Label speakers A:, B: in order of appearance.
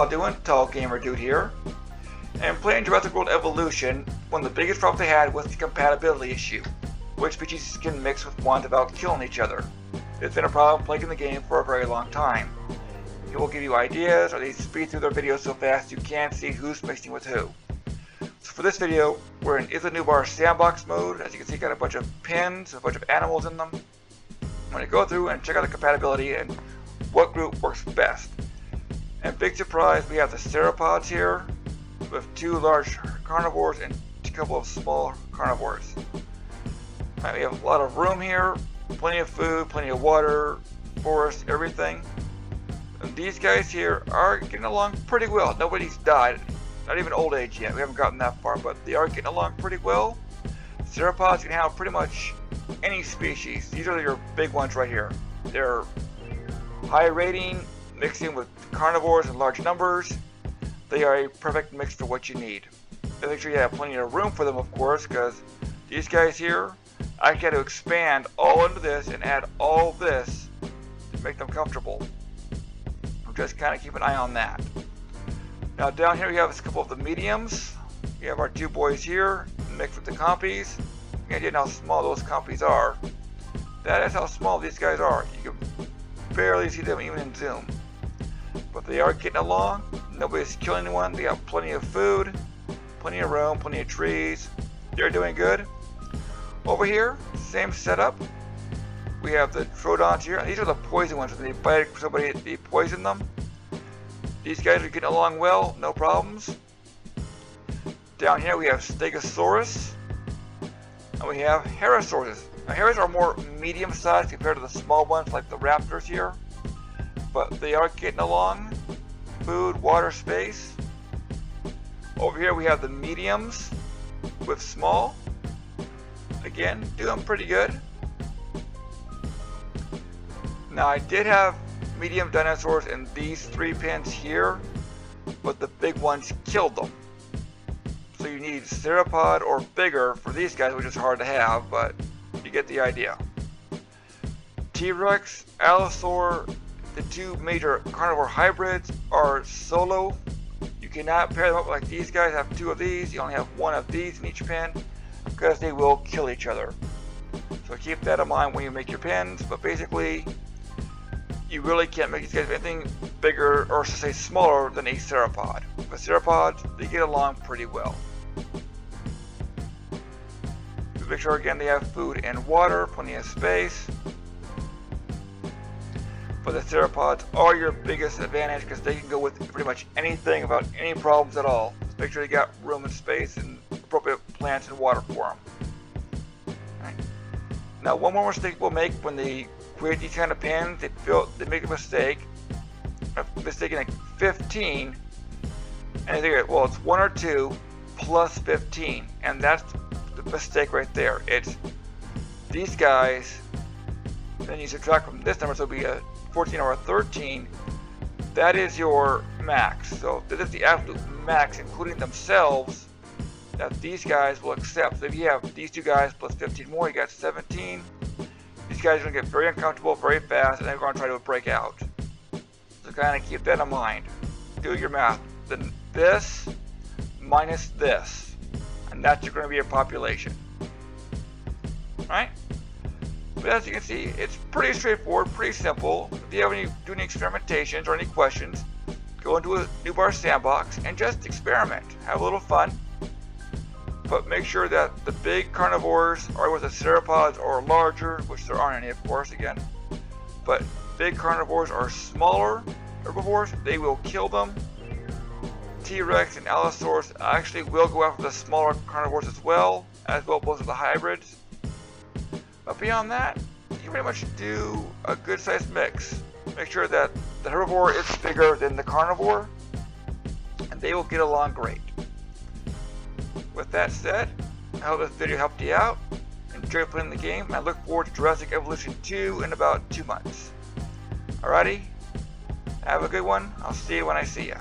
A: y'all doing? Tall Gamer Dude here. And playing Jurassic World Evolution, one of the biggest problems they had was the compatibility issue. Which species can mix with one without killing each other. It's been a problem plaguing the game for a very long time. It will give you ideas, or they speed through their videos so fast you can't see who's mixing with who. So for this video, we're in Is a New Bar Sandbox mode. As you can see, got a bunch of pins, a bunch of animals in them. I'm going to go through and check out the compatibility and what group works best. And big surprise, we have the theropods here with 2 large carnivores and a couple of small carnivores. Right, we have a lot of room here, plenty of food, plenty of water, forest, everything. And these guys here are getting along pretty well. Nobody's died, not even old age yet. We haven't gotten that far, but they are getting along pretty well. Theropods can handle pretty much any species. These are your big ones right here. They're high rating, mixing with carnivores in large numbers. They are a perfect mix for what you need. And make sure you have plenty of room for them, of course, because these guys here, I got to expand all into this and add all this to make them comfortable. I'm just kind of keep an eye on that. Now down here we have a couple of the mediums. We have our 2 boys here mixed with the compies. You can idea how small those compies are. That is how small these guys are. You can barely see them even in zoom. But they are getting along. Nobody's killing anyone. They have plenty of food, plenty of room, plenty of trees. They're doing good. Over here, same setup. We have the Troodons here. These are the poison ones. When they bite somebody, they poison them. These guys are getting along well, no problems. Down here we have Stegosaurus. And we have Herbivores. Now, Herbivores are more medium sized compared to the small ones like the raptors here. But they are getting along. Food, water, space. Over here we have the mediums with small. Again, doing pretty good. Now I did have medium dinosaurs in these 3 pins here, but the big ones killed them. So you need theropod or bigger for these guys, which is hard to have, but you get the idea. T-Rex, Allosaur, the 2 major carnivore hybrids are solo. You cannot pair them up like these guys have 2 of these. You only have 1 of these in each pin, because they will kill each other. So keep that in mind when you make your pins, but basically you really can't make these guys anything bigger or to say smaller than a theropod. With theropods, they get along pretty well. Just make sure again they have food and water, plenty of space. But the theropods are your biggest advantage because they can go with pretty much anything without any problems at all. Just make sure you got room and space and appropriate plants and water for them. Right. Now one more mistake we'll make when they create these kind of pins, they make a mistake of mistaking like 15 and they think, well, it's 1 or 2 plus 15, and that's the mistake right there. It's these guys, then you subtract from this number, so it'll be a 14 or a 13. That is your max. So this is the absolute max, including themselves, that these guys will accept. So if you have these 2 guys plus 15 more, you got 17. These guys are going to get very uncomfortable very fast, and they're going to try to break out. So kind of keep that in mind. Do your math. Then this minus this, and that's going to be your population. Alright? But as you can see, it's pretty straightforward, pretty simple. If you have do any experimentations or any questions, go into a New Bar Sandbox and just experiment. Have a little fun. But make sure that the big carnivores are with the theropods or larger, which there aren't any, of course, again. But big carnivores are smaller herbivores. They will kill them. T-Rex and Allosaurus actually will go after the smaller carnivores as well both of the hybrids. But beyond that, you pretty much do a good sized mix. Make sure that the herbivore is bigger than the carnivore, and they will get along great. With that said, I hope this video helped you out. Enjoy playing the game, and I look forward to Jurassic Evolution 2 in about 2 months. Alrighty, have a good one. I'll see you when I see ya.